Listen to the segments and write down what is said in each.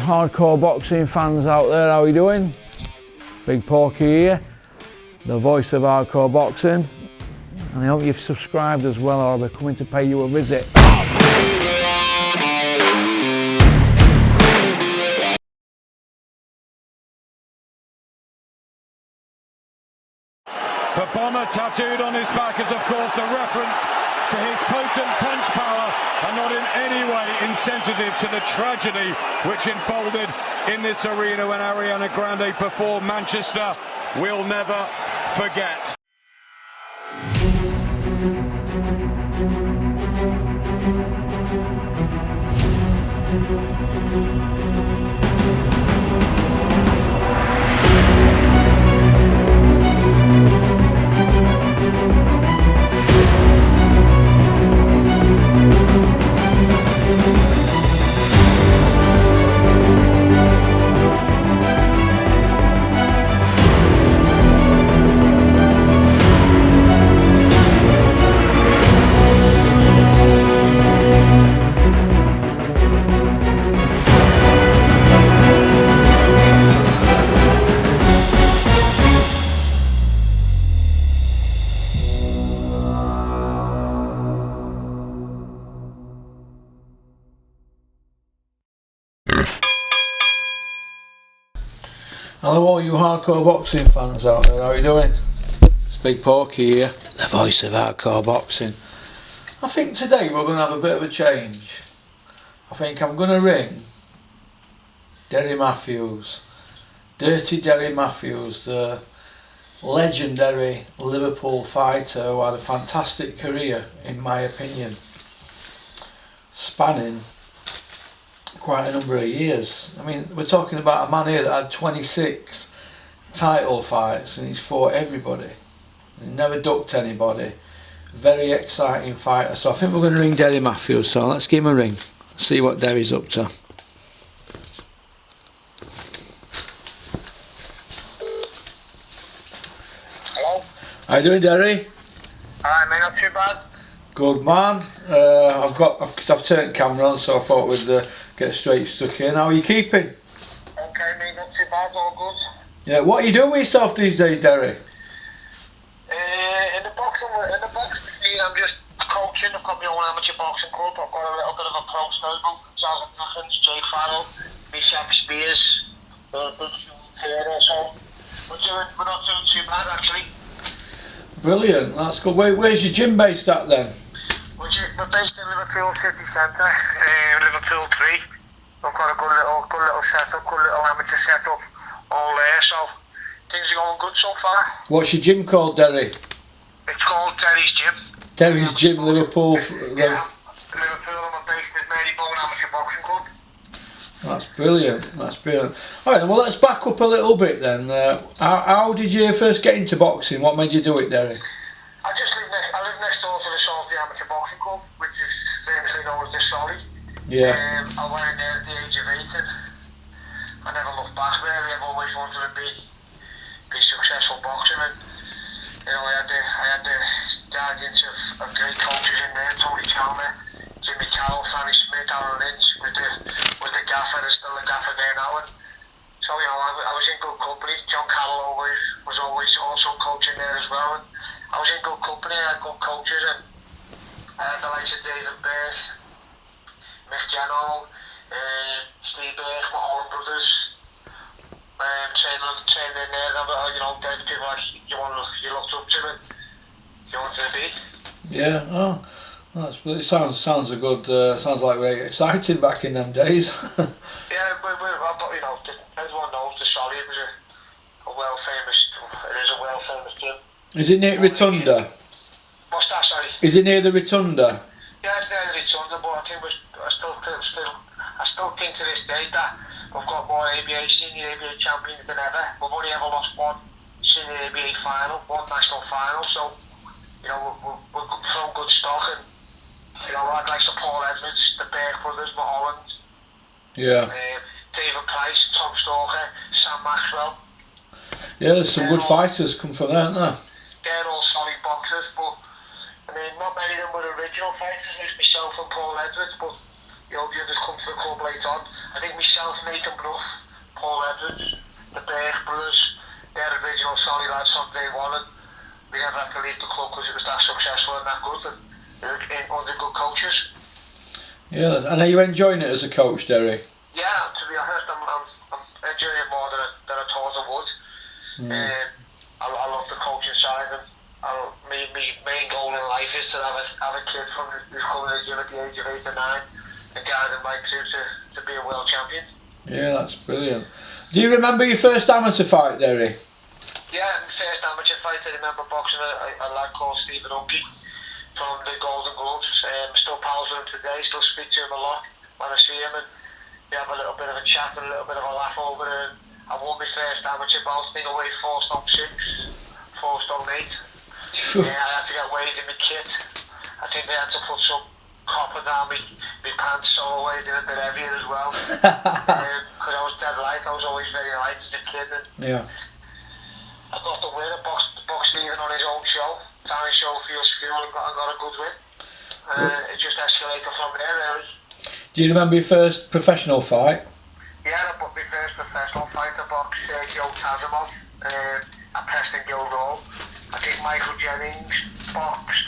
hardcore boxing fans out there, how are you doing? Big Porky here, the voice of hardcore boxing, and I hope you've subscribed as well, or we're coming to pay you a visit. The bomber tattooed on his back is of course a reference to his potent punch power and not in any way insensitive to the tragedy which unfolded in this arena when Ariana Grande performed Manchester. We'll never forget. Hello all you hardcore boxing fans out there, how are you doing? It's Big Porky here, the voice of hardcore boxing. I think today we're going to have a bit of a change. I think I'm going to ring Derry Matthews, Dirty Derry Matthews, the legendary Liverpool fighter who had a fantastic career in my opinion, spanning quite a number of years. I mean, we're talking about a man here that had 26 title fights and he's fought everybody. He never ducked anybody. Very exciting fighter. So I think we're going to ring Derry Matthews, so let's give him a ring. See what Derry's up to. Hello? How you doing, Derry? Alright mate, not too bad. Good man. I've turned camera on, so I thought we'd get straight stuck in. How are you keeping? Okay mate, not too bad, all good. Yeah. What are you doing with yourself these days, Derry? In the boxing machine, I'm just coaching. I've got my own amateur boxing club. I've got a little bit of a pro stable. Charles Atkins, Jay Farrell, me Shaq Spears, Big Sean Taylor, so we're not doing too bad actually. Brilliant, that's good. Where's your gym based at then? We're based in Liverpool City Centre, Liverpool 3. We've got a good little setup, good little amateur setup all there, so things are going good so far. What's your gym called, Derry? It's called Derry's Gym. Derry's Gym, Liverpool. Yeah, Liverpool, I'm based in Marylebone Amateur Boxing Club. That's brilliant, that's brilliant. Alright, well let's back up a little bit then. How did you first get into boxing? What made you do it, Derry? I live next door to the Salty Amateur Boxing Club, which is famously known as the Solly. Yeah. I went in there at the age of 8 and I never looked back really. I've always wanted to be successful boxing, and you know, I had the guidance of great coaches in there, Tony Chalmer, Jimmy Carroll, Fanny Smith, Alan Lynch, with the gaffer, there's still the gaffer there now, and so you know, I was in good company. John Carroll was always also coaching there as well, and I was in good company. I had good coaches, and I had the likes of David Burke, Mick Jeno, Steve Burke, my Holland brothers, training in there. You know, they're the people like you looked up to and you wanted to be. Yeah. Oh, it sounds a good. Sounds like very exciting back in them days. Yeah, you know, everyone knows the Solly. It was a well famous. It is a well famous gym. Is it near Rotunda? What's that? Sorry. Is it near the Rotunda? Yeah, it's near the Rotunda, but I think I still think to this day that we've got more senior ABA champions than ever. We've only ever lost one senior ABA final, one national final. So, you know, we're from good stock, and you know, I'd like Paul Edwards, the Burke brothers, Mulholland. Yeah. David Price, Tom Stalker, Sam Maxwell. Yeah, there's some good fighters come from there, aren't there? They're all solid boxers, but I mean, not many of them were original fighters, like myself and Paul Edwards, but you know, the others come to the club later on. I think myself, Nathan Bruff, Paul Edwards, the Burke brothers, they're original solid lads from day one, and we never had to leave the club because it was that successful and that good, and under good coaches. Yeah, and are you enjoying it as a coach, Derry? Yeah, to be honest, I'm enjoying it more than I thought I would. I love the coaching side, and my main goal in life is to have a kid from who's coming to the gym at the age of 8 or 9 and guide them right through to be a world champion. Yeah, that's brilliant. Do you remember your first amateur fight, Derry? Yeah, my first amateur fight, I remember boxing a lad called Stephen Unky from the Golden Gloves. Still pals with him today, still speak to him a lot when I see him, and we have a little bit of a chat and a little bit of a laugh over it. And I won my first amateur bout, I think I weighed 4 stone 6, 4 stone 8. Yeah, I had to get weighed in my kit. I think they had to put some copper down my pants, so I weighed in a bit heavier as well. Because I was dead light, I was always very light as a kid. And yeah. I got the win, I boxed Stephen on his own show, Town Showfield School, and got a good win. It just escalated from there, really. Do you remember your first professional fight? Yeah, I booked my first professional fight. I boxed Sergio Tazimov at Preston Guildhall. I think Michael Jennings boxed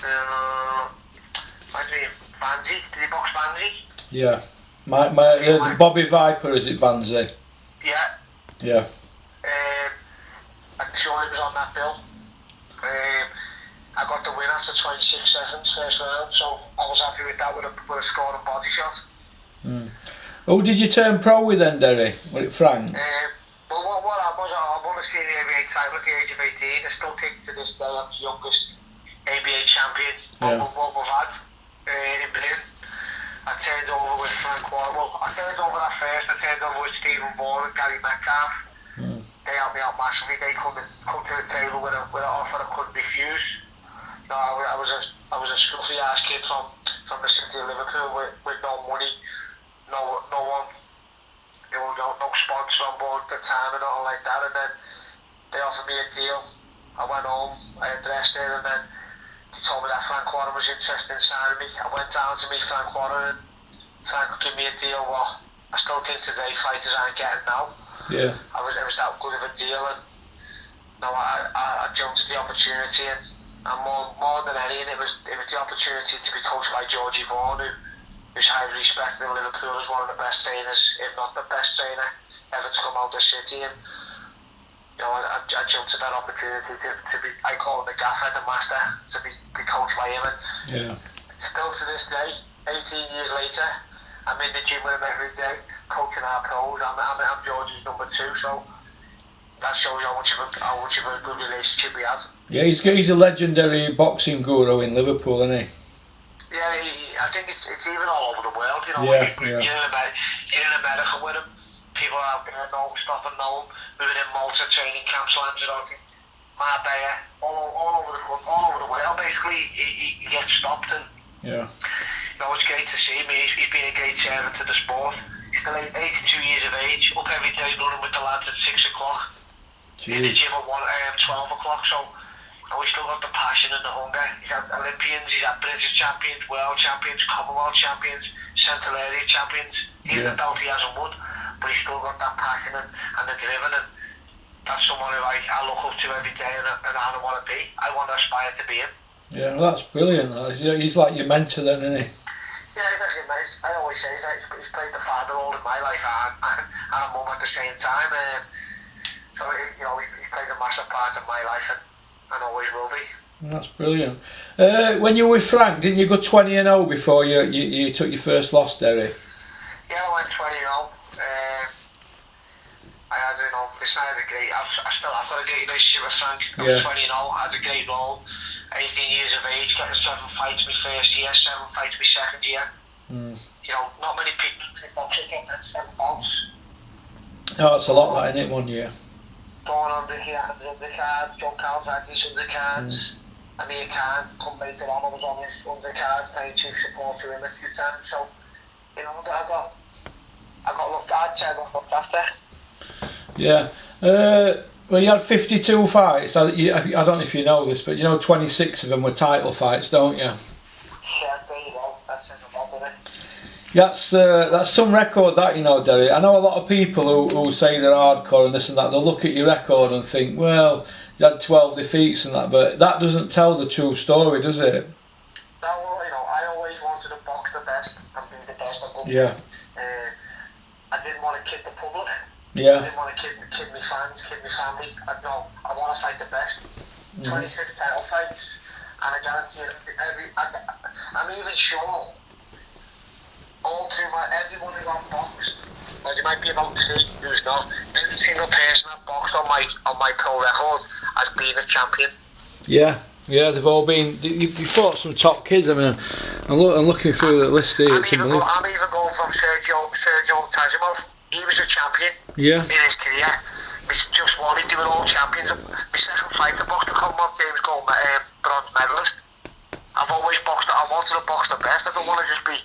Vanzi. Did he box Vanzi? Yeah. Bobby Viper, is it Vanzi? Yeah. Yeah. I'm sure he was on that bill. I got the win after 26 seconds first round, so I was happy with that with a score and body shot. Who did you turn pro with then, Derry? Was it Frank? Well, what happened was I won a senior ABA title at the age of 18. I still think to this day I'm the youngest ABA champion what we've had in Britain. I turned over with Frank Warren. Well, I turned over that first. I turned over with Stephen Vaughan and Gary Metcalf. They helped me out massively. They come to the table with an offer I couldn't refuse. No, I was a scruffy ass kid from the city of Liverpool with no money, no one, no sponsor on board at the time and nothing like that. And then they offered me a deal. I went home, I addressed it, and then they told me that Frank Warren was interested in signing me. I went down to meet Frank Warren, and Frank would give me a deal what I still think today fighters aren't getting now. Yeah. It was that good of a deal, and no, I jumped at the opportunity, and more than anything, it was the opportunity to be coached by Georgie Vaughan, who's highly respected in Liverpool as one of the best trainers, if not the best trainer ever to come out of the city. And I jumped at that opportunity to be, I call him the gaffer, the master, to be coached by him. And still to this day, 18 years later, I'm in the gym with him every day, coaching our pros. I'm Georgie's number 2, so that shows how much of a good relationship we have. Yeah, he's a legendary boxing guru in Liverpool, isn't he? Yeah, I think it's even all over the world. Yeah. You're in America with him. People out there stop and know him. We were in Malta training camps, Lanzarote, Marbella, all over the world. Basically, he gets stopped, and it's great to see him. He's been a great servant to the sport. He's still 82 years of age, up every day running with the lads at 6 o'clock. In the gym at 12 o'clock, so we still got the passion and the hunger. He's had Olympians, he's had British champions, world champions, Commonwealth champions, Central Area champions. Even the belt he hasn't won, but he's still got that passion and the driven, and that's someone who I look up to every day, and I want to be. I want to aspire to be him. Yeah, well, that's brilliant. He's like your mentor then, isn't he? Yeah, he's actually nice. I always say that he's played the father role in my life and a mum at the same time. So he plays a massive part of my life and always will be. That's brilliant. When you were with Frank, didn't you go 20-0 before you took your first loss, Derry? Yeah, I went 20-0. I've got a great relationship with Frank. I was 20-0, had a great role. 18 years of age, getting 7 fights my first year, 7 fights my second year. Not many people in boxing get 7 bouts. Oh, it's a lot, that, isn't it, 1 year? Going on the undercards, John Carl's had his undercards, and Amir Khan come later on, I was on his undercard, playing chief support to him a few times, so, I got looked after. Yeah. Well, you had 52 fights. I don't know if you know this, but 26 of them were title fights, don't you? Yeah, there you go. That says a lot, doesn't it? That's some record, that, you know, Derry. I know a lot of people who say they're hardcore and this and that. They'll look at your record and think, well, you had 12 defeats and that, but that doesn't tell the true story, does it? No, you know, I always wanted to box the best and be the best I could. Yeah. I didn't want to kid the public. Yeah. I didn't want to kid my fans, kid my family. I want to fight the best. 26 title fights, and I guarantee I'm even sure everyone who I've boxed, well, there might be about 3 who's not. Every single person I've boxed on my pro record has been a champion. Yeah, they've all been. You fought some top kids. I mean, I'm looking through the list here. I'm even going from Sergio Tazimov. He was a champion. Yeah. In his career. Just one, they were all champions. My second fight, I boxed the Commonwealth Games gold bronze medalist. I've always boxed. I wanted to box the best. I don't want to just be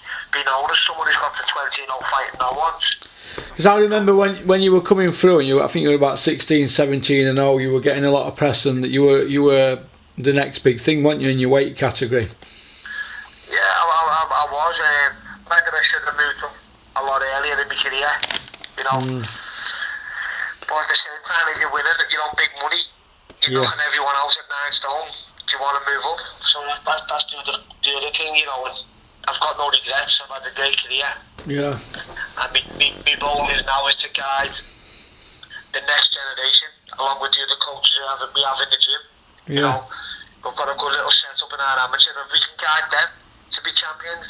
known as someone who's got to 20-0 fighting no ones. Because I remember when you were coming through, and I think you were about 16, 17 and oh, you were getting a lot of press, and that you were the next big thing, weren't you, in your weight category? Yeah, I was. Maybe I should have moved up a lot earlier in my career, you know. But at the same time, if you're winning, you're on big money. You're knocking everyone else at 9 stone. Do you want to move up? So that's the other thing, you know. And I've got no regrets. I've had a great career. Yeah. And my role now is to guide the next generation, along with the other coaches we have in the gym. Yeah. You know, we've got a good little setup in our amateur. If we can guide them to be champions,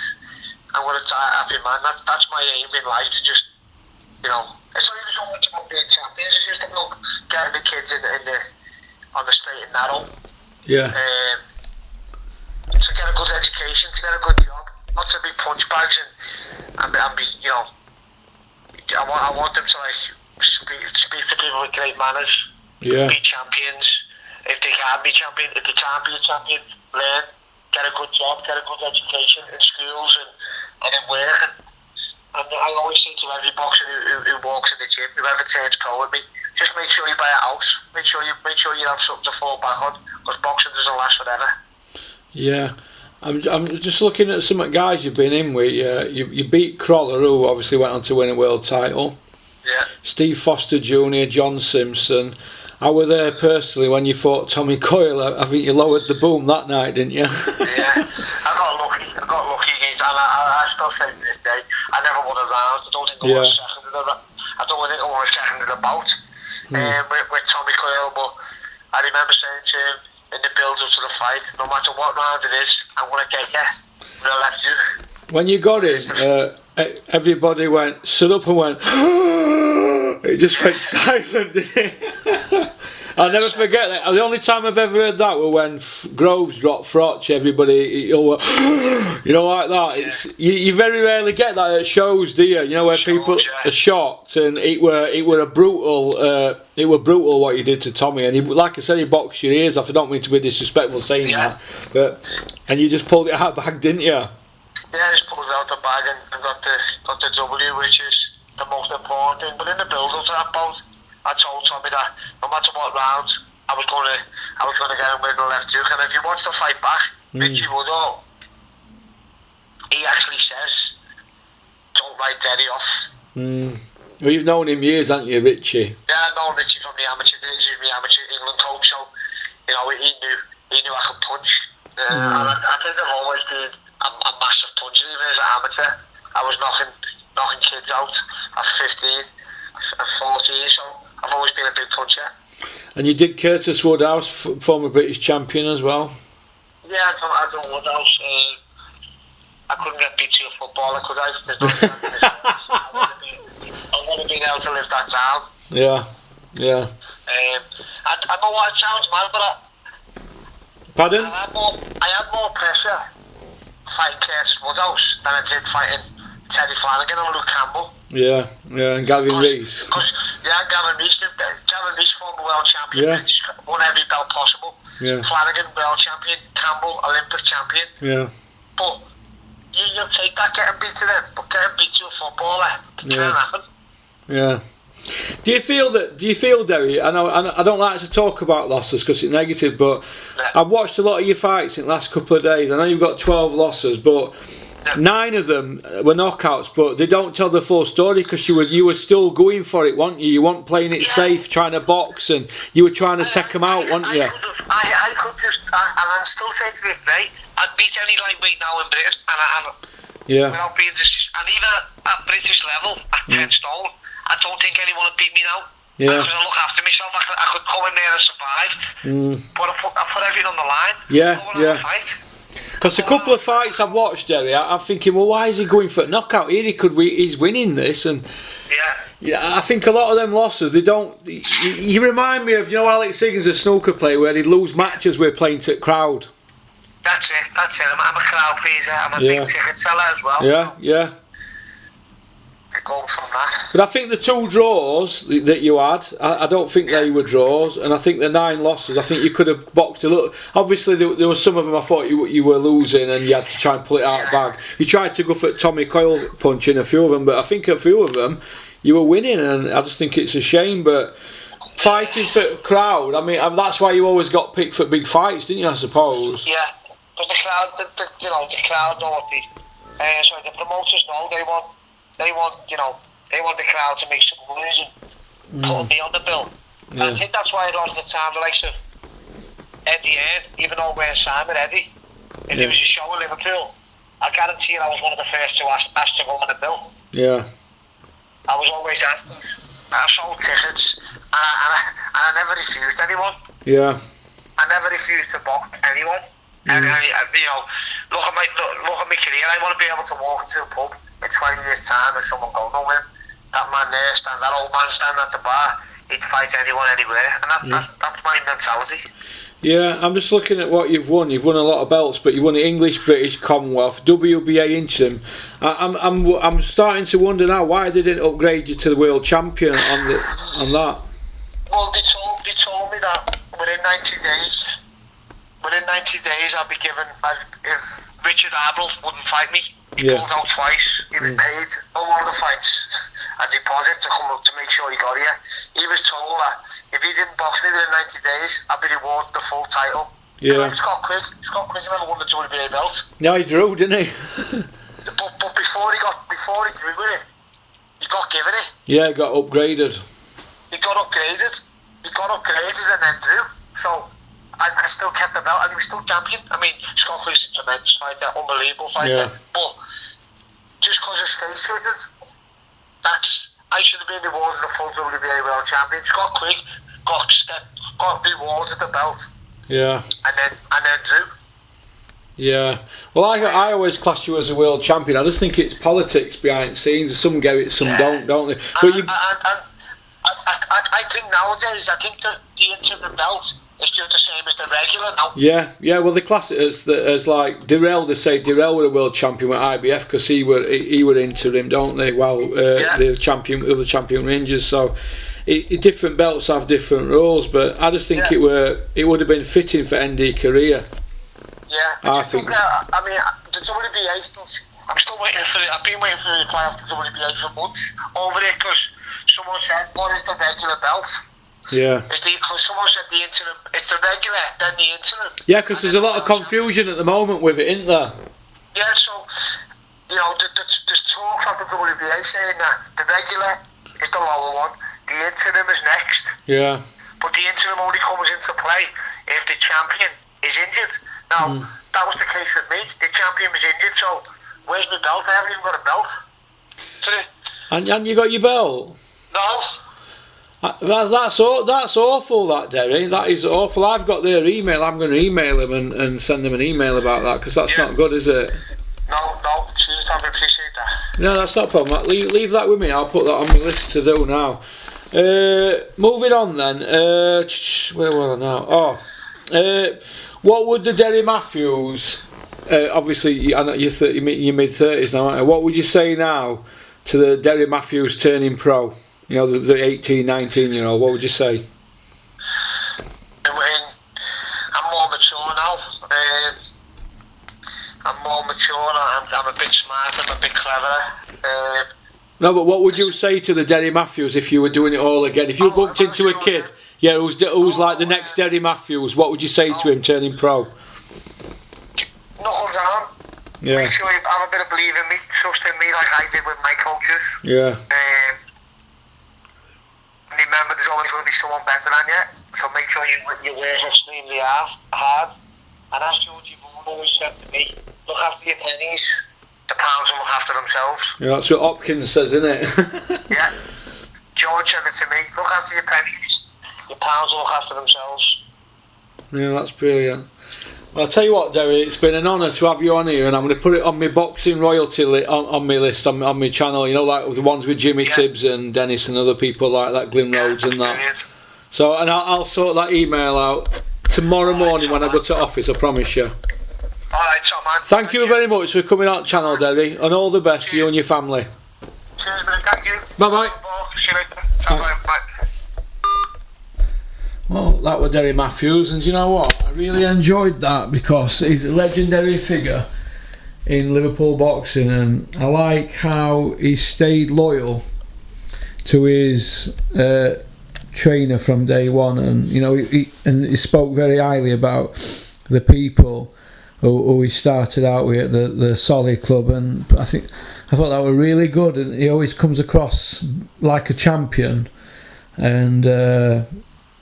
I'm going to happy man. That's my aim in life, to just, you know, it's not even so much about being champions, it's just about getting the kids on the straight and narrow. Yeah. To get a good education, to get a good job, not to be punch bags and be, you know, I want them to like speak to people with great manners, be champions. If they can't be champions, if they can't be a champion, learn, get a good job, get a good education in schools and in work. And I always say to every boxer who walks in the gym, whoever turns pro with me, just make sure you buy a house. Make sure you have something to fall back on, because boxing doesn't last forever. Yeah, I'm just looking at some guys you've been in with. You beat Crawler, who obviously went on to win a world title. Yeah. Steve Foster Jr., John Simpson. I was there personally when you fought Tommy Coyle. I think you lowered the boom that night, didn't you? Yeah, I got lucky against, and I still say to this day, I never won a round. I don't think I won a second of the bout with Tommy Coyle, but I remember saying to him in the build up to the fight, no matter what round it is, I'm going to get you with a left hook. When you got in, everybody stood up and went, it just went silent, didn't it? I'll never forget that. The only time I've ever heard that was when Groves dropped Frotch. Everybody, you know, like that. It's you very rarely get that at shows, do you? You know, where people are shocked, and it were brutal what you did to Tommy. And he, like I said, he boxed your ears off. I don't mean to be disrespectful saying that, and you just pulled it out of the bag, didn't you? Yeah, I just pulled it out of the bag and got the W, which is the most important thing. But in the build-up to that bout, I told Tommy that no matter what round, I was going to get him with the left hook. And if he wants to fight back, Richie Woodall, he actually says, don't write Derry off. Well, you've known him years, haven't you, Richie? Yeah, I've known Richie from the amateur days. He was my amateur England coach, so you know he knew I could punch. And I think I've always been a massive puncher, even as an amateur. I was knocking kids out at 15 and 14, so I've always been a big puncher. And you did Curtis Woodhouse, former British champion as well? Yeah, I've done Woodhouse. I couldn't get beat to a footballer, could I? I would have been able to live that down. Yeah. I know what it sounds mad, but pardon? I had more pressure fighting Curtis Woodhouse than I did fighting Terry Flanagan and Luke Campbell. Yeah, and Gavin Rees. Gavin Rees, former world champion, won every belt possible. Yeah. Flanagan, world champion. Campbell, Olympic champion. Yeah. But you'll take that getting beat to them, but getting beat to a footballer, it can't happen. Yeah. Do you feel, Derry? I know I don't like to talk about losses because it's negative, but I've watched a lot of your fights in the last couple of days. I know you've got 12 losses, but 9 of them were knockouts, but they don't tell the full story because you were still going for it, weren't you? You weren't playing it safe, trying to box, and you were trying to take them out, weren't you? I could just, and I'm still saying to this day, I'd beat any lightweight now in Britain, without being and even at British level, at 10 stone, I don't think anyone would beat me now. Yeah. Because I look after myself, I could go in there and survive, but I put everything on the line. Because a couple of fights I've watched, Derry, I'm thinking, well, why is he going for a knockout here? He's winning this, and I think a lot of them losses, they don't. You remind me of, Alex Higgins, a snooker player, where he'd lose matches with playing to the crowd. That's it. I'm a crowd pleaser. I'm a big ticket seller as well. Yeah. It goes from that. But I think the 2 draws that you had, I don't think they were draws, and I think the 9 losses, I think you could have boxed a little. Obviously, there were some of them I thought you were losing, and you had to try and pull it out of the bag. You tried to go for Tommy Coyle punching a few of them, but I think a few of them you were winning, and I just think it's a shame. But fighting for crowd, I mean, that's why you always got picked for big fights, didn't you? I suppose. Yeah, because the crowd, the crowd know what the promoters know they want the crowd to make some noise and put me on the bill. And I think that's why a lot of the time the likes of Eddie Hearn, even though we're signed with Eddie, if there was a show in Liverpool, I guarantee I was one of the first to ask to go on the bill. Yeah. I was always asked. I sold tickets and I never refused anyone. Yeah. I never refused to box anyone. And look at my career. I want to be able to walk into a pub in 20 years' time if someone goes, no, that man there, that old man standing at the bar, he'd fight anyone anywhere, and that's my mentality. Yeah, I'm just looking at what you've won. You've won a lot of belts, but you've won the English, British, Commonwealth, WBA interim. I'm starting to wonder now why they didn't upgrade you to the world champion on that. Well, they told me that within 90 days I'd be given. If Richard Arbel wouldn't fight me, he pulled out twice. He was paid a lot of the fights a deposit to come up to make sure he got here. He was told that if he didn't box me within 90 days, I'd be rewarded the full title. Yeah. Like Scott Quigg never won the WBA belt. No, he drew, didn't he? but before he drew with it, he got given it. Yeah, he got upgraded. He got upgraded and then drew. So I still kept the belt and he was still champion. I mean, Scott Quigg's a tremendous fighter, unbelievable fighter. Yeah. But just because his face fitted, I should have been rewarded the full WBA world champion. Scott Quigg got rewarded the belt. Yeah. And then drew. Yeah. Well, I always class you as a world champion. I just think it's politics behind the scenes. Some get it, some don't they? But I think nowadays, the interim belt is just the same as the regular now. Yeah. Well, they class it as like Dirrell. They say Dirrell were a world champion with IBF because he were interim, don't they? While the other champion Rangers. So different belts have different roles, but I just think it would have been fitting for ND career. Yeah, I think. I mean, the WBA stuff. I'm still waiting for it. I've been waiting for the reply off the WBA for months over it because someone said, "What is the regular belt?" Yeah. Because someone said the interim. It's the regular, then the interim. Yeah, because there's a lot of confusion at the moment with it, isn't there? Yeah. So, there's talks of the WBA saying that the regular is the lower one, the interim is next. Yeah. But the interim only comes into play if the champion is injured. Now, that was the case with me. The champion was injured, so where's my belt? I haven't even got a belt. And you got your belt? No. That's awful, that, Derry. That is awful. I've got their email. I'm going to email them and send them an email about that because that's not good, is it? No, cheers, I appreciate that. No, that's not a problem. Leave that with me. I'll put that on my list to do now. Moving on then. Where were I now? What would the Derry Matthews? Obviously, I know you're mid-30s now, aren't you? What would you say now to the Derry Matthews turning pro? The 18, 19-year-old. What would you say? I'm more mature now. I'm more mature. I'm a bit smarter. I'm a bit cleverer. No, but what would you say to the Derry Matthews if you were doing it all again? If you bumped into a kid, who's like the next Derry Matthews, what would you say to him turning pro? Knuckle down. Yeah. Make sure you have a bit of belief in me, trust in me like I did with my coaches. Yeah. And remember, there's always going to be someone better than you, so make sure you work extremely hard. And as Georgie Vaughan always said to me, look after your pennies, the pounds will look after themselves. Yeah, that's what Hopkins says, isn't it? Yeah. George said it to me, look after your pennies, your pounds will look after themselves. Yeah, that's brilliant. Well, I'll tell you what, Derry, it's been an honour to have you on here, and I'm going to put it on my boxing royalty on my list, on my channel, you know, like the ones with Jimmy Tibbs and Dennis and other people like that, Glyn Rhodes and that. Brilliant. So, and I'll sort that email out tomorrow morning when I go to office, I promise you. Alright, top man. Thank you very much for coming on channel, Derry, and all the best for you and your family. Cheers, mate. Thank you. Bye-bye. See you later. Bye. Well, that was Derry Matthews, and you know what? I really enjoyed that because he's a legendary figure in Liverpool boxing, and I like how he stayed loyal to his trainer from day one, and you know, he spoke very highly about the people who he started out with at the Solid Club, and I thought that was really good, and he always comes across like a champion, and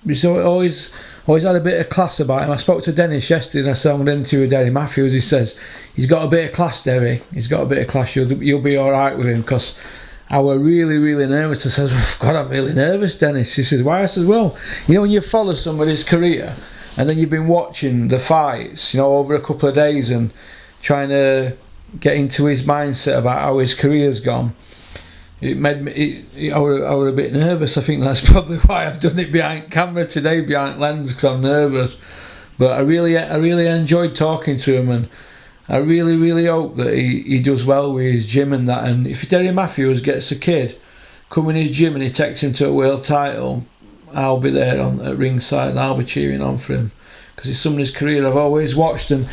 he's always had a bit of class about him. I spoke to Dennis yesterday and I said I'm going to interview Derry Matthews. He says he's got a bit of class, Derry. He's got a bit of class. You'll be all right with him, because I was really nervous. I said, oh, God, I'm really nervous, Dennis. He says, why? I says, well, you know, when you follow somebody's career and then you've been watching the fights, you know, over a couple of days and trying to get into his mindset about how his career's gone, it made me. I was a bit nervous. I think that's probably why I've done it behind camera today, behind lens, because I'm nervous. But I really enjoyed talking to him, and I really hope that he does well with his gym and that. And if Derry Matthews gets a kid come in his gym and he takes him to a world title, I'll be there at ringside and I'll be cheering on for him, because it's somebody's career I've always watched, and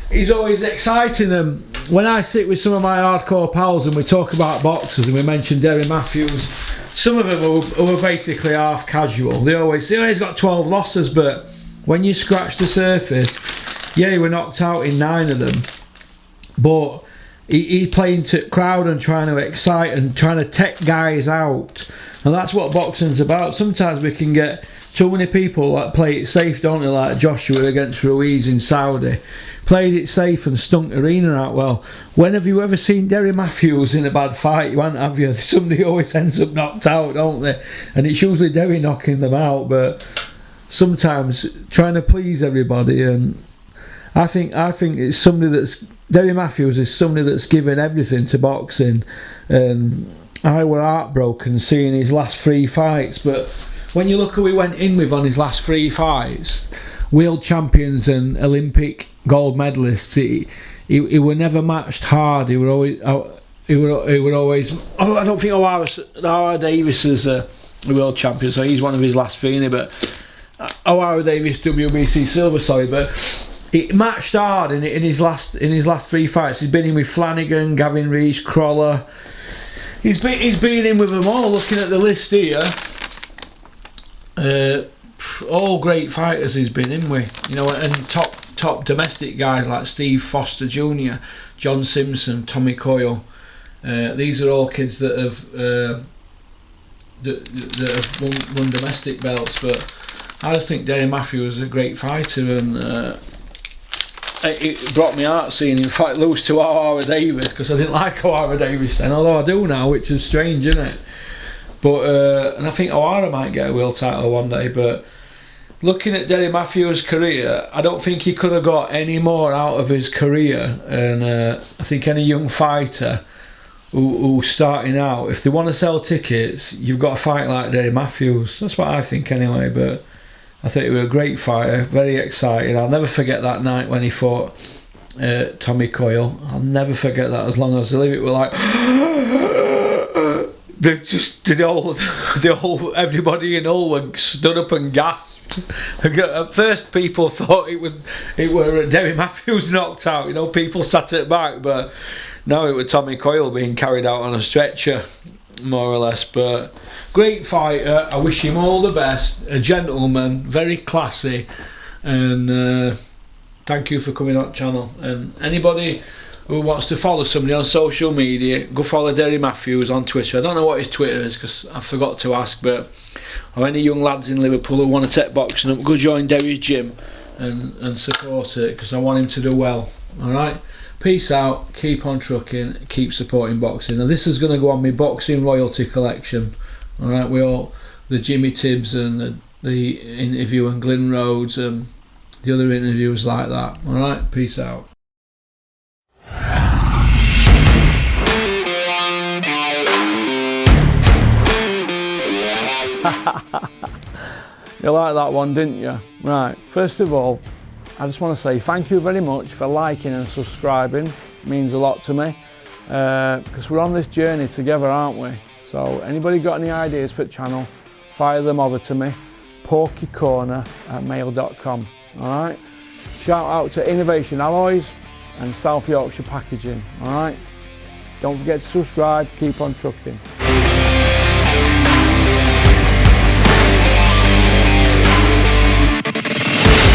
he's always exciting. And when I sit with some of my hardcore pals and we talk about boxers and we mention Derry Matthews, some of them who are basically half casual. They always say, oh, he's got 12 losses, but when you scratch the surface, yeah, he were knocked out in 9 of them, but he playing to crowd and trying to excite and trying to take guys out, and that's what boxing's about. Sometimes we can get too many people that play it safe, don't they, like Joshua against Ruiz in Saudi. Played it safe and stunk Arena out. Well, when have you ever seen Derry Matthews in a bad fight? You haven't, have you? Somebody always ends up knocked out, don't they? And it's usually Derry knocking them out, but sometimes trying to please everybody. And I think it's somebody that's, Derry Matthews is somebody that's given everything to boxing, and I were heartbroken seeing his last 3 fights. But when you look who he went in with on his last 3 fights, world champions and Olympic gold medalists, he were never matched hard. He were always oh, I don't think O'Hara Davis is a world champion, so he's one of his last 3, but O'Hara Davis WBC silver, sorry, but he matched hard in his last 3 fights. He's been in with Flanagan, Gavin Rees, Crawler. He's been in with them all. Looking at the list here, all great fighters he's been in with, you know, and top domestic guys like Steve Foster Jr., John Simpson, Tommy Coyle. These are all kids that have won domestic belts. But I just think Derry Matthews is a great fighter, and it brought me heart seeing him fight lose to O'Hara Davis, because I didn't like O'Hara Davis then, although I do now, which is strange, isn't it? But and I think O'Hara might get a world title one day. But looking at Derry Matthews' career, I don't think he could have got any more out of his career. And I think any young fighter who's starting out, if they want to sell tickets, you've got to fight like Derry Matthews. That's what I think anyway. But I think he was a great fighter, very exciting. I'll never forget that night when he fought Tommy Coyle. I'll never forget that as long as I live. It was like everybody in Hull stood up and gasped. At first, people thought it were Derry Matthews knocked out. You know, people sat at the back, but no, it was Tommy Coyle being carried out on a stretcher, more or less. But great fighter. I wish him all the best. A gentleman, very classy, and thank you for coming on channel. And anybody who wants to follow somebody on social media, go follow Derry Matthews on Twitter. I don't know what his Twitter is because I forgot to ask, but or any young lads in Liverpool who want to take boxing up, go join Derry's gym and support it, because I want him to do well. Alright, peace out, keep on trucking, keep supporting boxing. Now this is going to go on my boxing royalty collection. Alright, the Jimmy Tibbs and the interview and Glyn Rhodes and the other interviews like that. Alright, peace out. You like that one, didn't you? Right, first of all, I just want to say thank you very much for liking and subscribing. It means a lot to me, because we're on this journey together, aren't we? So anybody got any ideas for the channel, fire them over to me, porkycorner@mail.com. Alright, shout out to Innovation Alloys and South Yorkshire Packaging. Alright, don't forget to subscribe, keep on trucking.